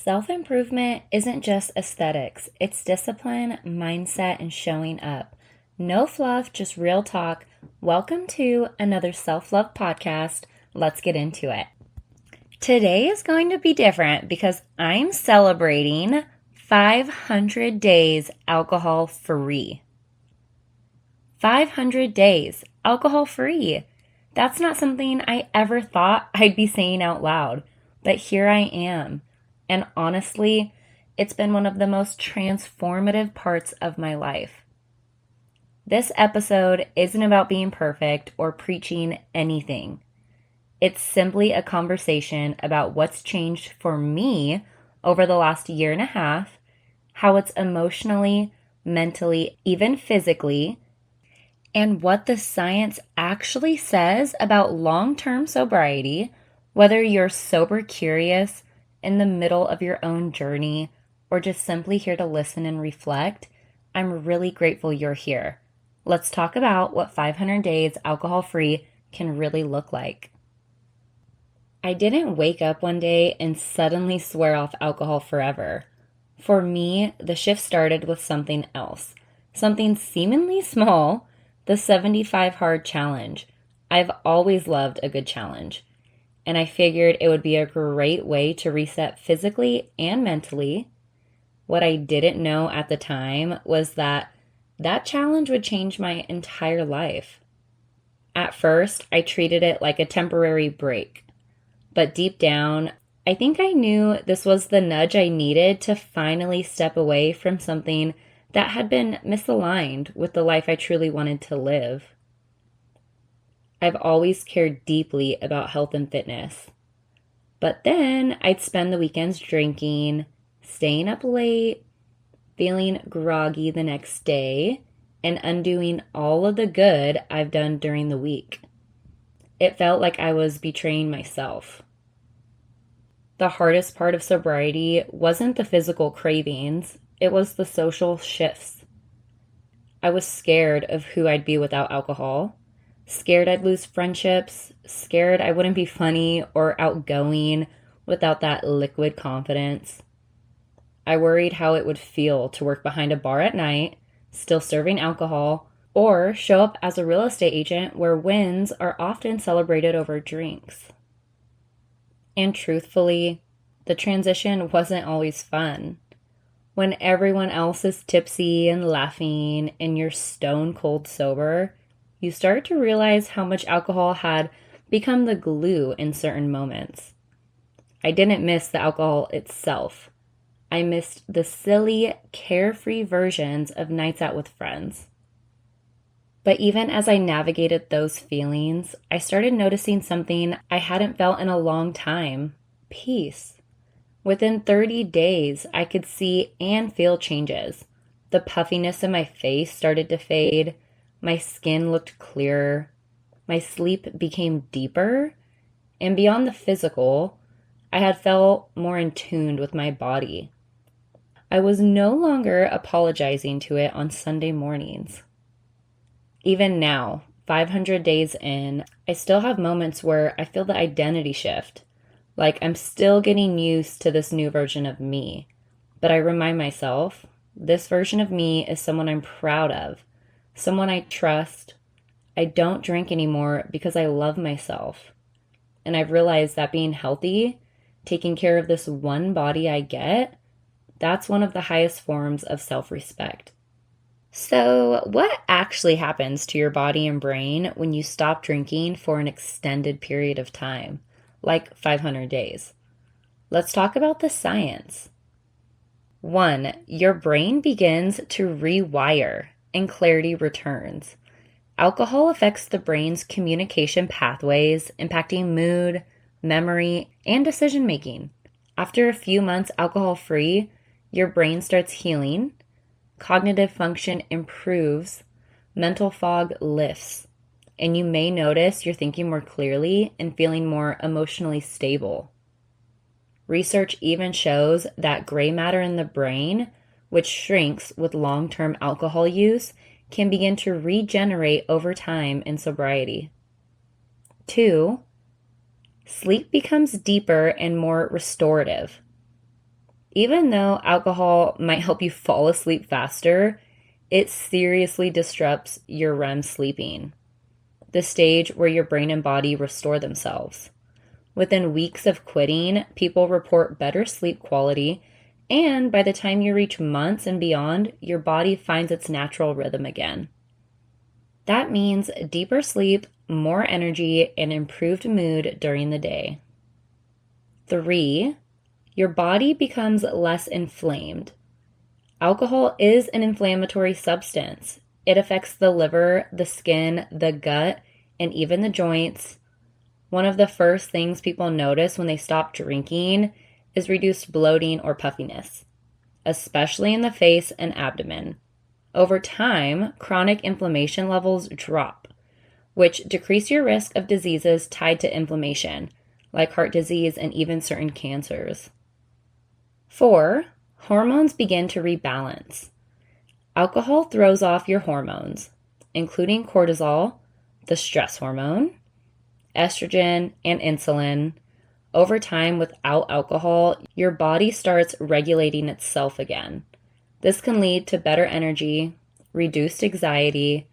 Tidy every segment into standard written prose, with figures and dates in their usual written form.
Self-improvement isn't just aesthetics, it's discipline, mindset, and showing up. No fluff, just real talk. Welcome to another self-love podcast. Let's get into it. Today is going to be different because I'm celebrating 500 days alcohol-free. 500 days alcohol-free. That's not something I ever thought I'd be saying out loud, but here I am. And honestly, it's been one of the most transformative parts of my life. This episode isn't about being perfect or preaching anything. It's simply a conversation about what's changed for me over the last year and a half, how it's emotionally, mentally, even physically, and what the science actually says about long-term sobriety, whether you're sober curious, in the middle of your own journey, or just simply here to listen and reflect. I'm really grateful you're here. Let's talk about what 500 days alcohol-free can really look like. I didn't wake up one day and suddenly swear off alcohol forever. For me, the shift started with something else, something seemingly small, the 75 Hard Challenge. I've always loved a good challenge, and I figured it would be a great way to reset physically and mentally. What I didn't know at the time was that challenge would change my entire life. At first, I treated it like a temporary break, but deep down, I think I knew this was the nudge I needed to finally step away from something that had been misaligned with the life I truly wanted to live. I've always cared deeply about health and fitness. But then I'd spend the weekends drinking, staying up late, feeling groggy the next day, and undoing all of the good I've done during the week. It felt like I was betraying myself. The hardest part of sobriety wasn't the physical cravings, it was the social shifts. I was scared of who I'd be without alcohol. Scared I'd lose friendships, scared I wouldn't be funny or outgoing without that liquid confidence. I worried how it would feel to work behind a bar at night, still serving alcohol, or show up as a real estate agent where wins are often celebrated over drinks. And truthfully, the transition wasn't always fun. When everyone else is tipsy and laughing and you're stone cold sober, you start to realize how much alcohol had become the glue in certain moments. I didn't miss the alcohol itself. I missed the silly, carefree versions of nights out with friends. But even as I navigated those feelings, I started noticing something I hadn't felt in a long time: peace. Within 30 days, I could see and feel changes. The puffiness in my face started to fade. My skin looked clearer, my sleep became deeper, and beyond the physical, I had felt more in tune with my body. I was no longer apologizing to it on Sunday mornings. Even now, 500 days in, I still have moments where I feel the identity shift, like I'm still getting used to this new version of me. But I remind myself, this version of me is someone I'm proud of. Someone I trust. I don't drink anymore because I love myself. And I've realized that being healthy, taking care of this one body I get, that's one of the highest forms of self-respect. So, what actually happens to your body and brain when you stop drinking for an extended period of time, like 500 days? Let's talk about the science. 1, your brain begins to rewire, and clarity returns. Alcohol affects the brain's communication pathways, impacting mood, memory, and decision-making. After a few months alcohol-free, your brain starts healing, cognitive function improves, mental fog lifts, and you may notice you're thinking more clearly and feeling more emotionally stable. Research even shows that gray matter in the brain, which shrinks with long-term alcohol use, can begin to regenerate over time in sobriety. 2, sleep becomes deeper and more restorative. Even though alcohol might help you fall asleep faster, it seriously disrupts your REM sleeping, the stage where your brain and body restore themselves. Within weeks of quitting, people report better sleep quality, and by the time you reach months and beyond, your body finds its natural rhythm again. That means deeper sleep, more energy, and improved mood during the day. 3, your body becomes less inflamed. Alcohol is an inflammatory substance. It affects the liver, the skin, the gut, and even the joints. One of the first things people notice when they stop drinking is reduced bloating or puffiness, especially in the face and abdomen. Over time, chronic inflammation levels drop, which decrease your risk of diseases tied to inflammation, like heart disease and even certain cancers. 4, hormones begin to rebalance. Alcohol throws off your hormones, including cortisol, the stress hormone, estrogen, and insulin. Over time, without alcohol, your body starts regulating itself again. This can lead to better energy, reduced anxiety,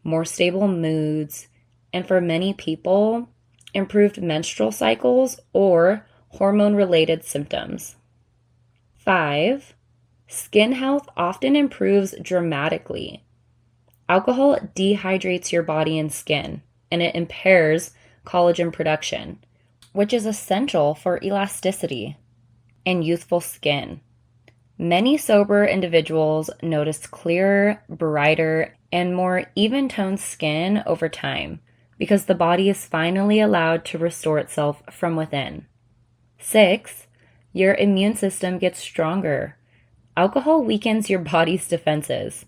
more stable moods, and for many people, improved menstrual cycles or hormone-related symptoms. 5, skin health often improves dramatically. Alcohol dehydrates your body and skin, and it impairs collagen production, which is essential for elasticity and youthful skin. Many sober individuals notice clearer, brighter, and more even-toned skin over time because the body is finally allowed to restore itself from within. 6, your immune system gets stronger. Alcohol weakens your body's defenses.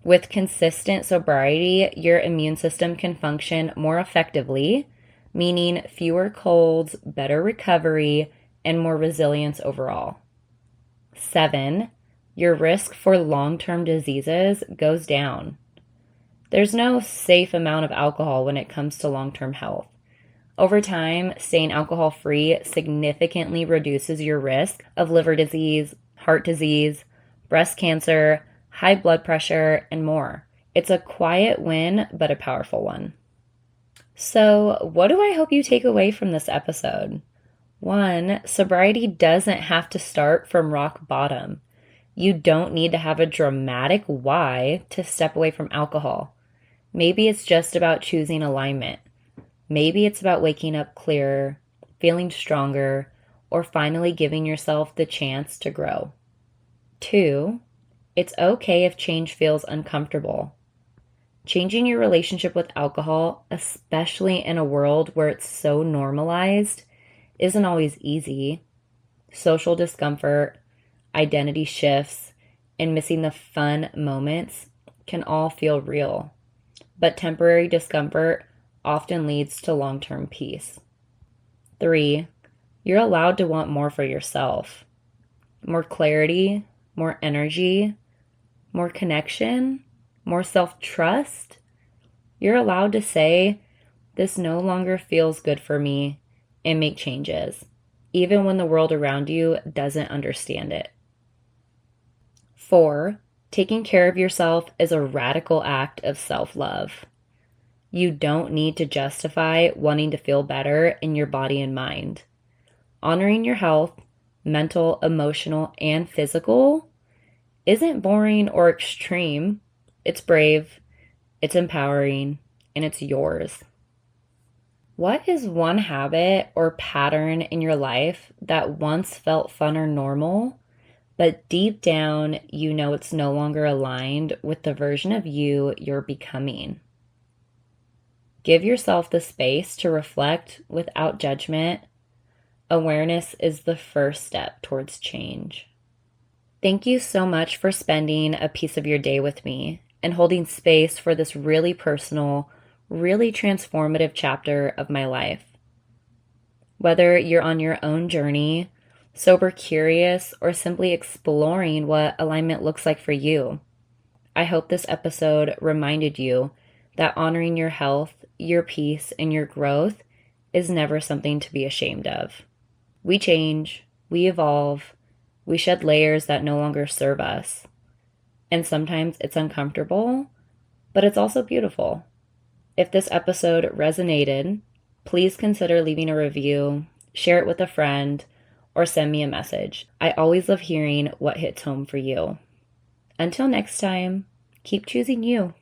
With consistent sobriety, your immune system can function more effectively, meaning fewer colds, better recovery, and more resilience overall. 7, your risk for long-term diseases goes down. There's no safe amount of alcohol when it comes to long-term health. Over time, staying alcohol-free significantly reduces your risk of liver disease, heart disease, breast cancer, high blood pressure, and more. It's a quiet win, but a powerful one. So, what do I hope you take away from this episode? 1, sobriety doesn't have to start from rock bottom. You don't need to have a dramatic why to step away from alcohol. Maybe it's just about choosing alignment. Maybe it's about waking up clearer, feeling stronger, or finally giving yourself the chance to grow. 2, it's okay if change feels uncomfortable. Changing your relationship with alcohol, especially in a world where it's so normalized, isn't always easy. Social discomfort, identity shifts, and missing the fun moments can all feel real. But temporary discomfort often leads to long-term peace. 3, you're allowed to want more for yourself. More clarity, more energy, more connection, more self-trust. You're allowed to say, this no longer feels good for me, and make changes, even when the world around you doesn't understand it. 4, taking care of yourself is a radical act of self-love. You don't need to justify wanting to feel better in your body and mind. Honoring your health, mental, emotional, and physical, isn't boring or extreme. It's brave, it's empowering, and it's yours. What is one habit or pattern in your life that once felt fun or normal, but deep down you know it's no longer aligned with the version of you you're becoming? Give yourself the space to reflect without judgment. Awareness is the first step towards change. Thank you so much for spending a piece of your day with me and holding space for this really personal, really transformative chapter of my life. Whether you're on your own journey, sober curious, or simply exploring what alignment looks like for you, I hope this episode reminded you that honoring your health, your peace, and your growth is never something to be ashamed of. We change, we evolve, We shed layers that no longer serve us. And sometimes it's uncomfortable, but it's also beautiful. If this episode resonated, please consider leaving a review, share it with a friend, or send me a message. I always love hearing what hits home for you. Until next time, keep choosing you.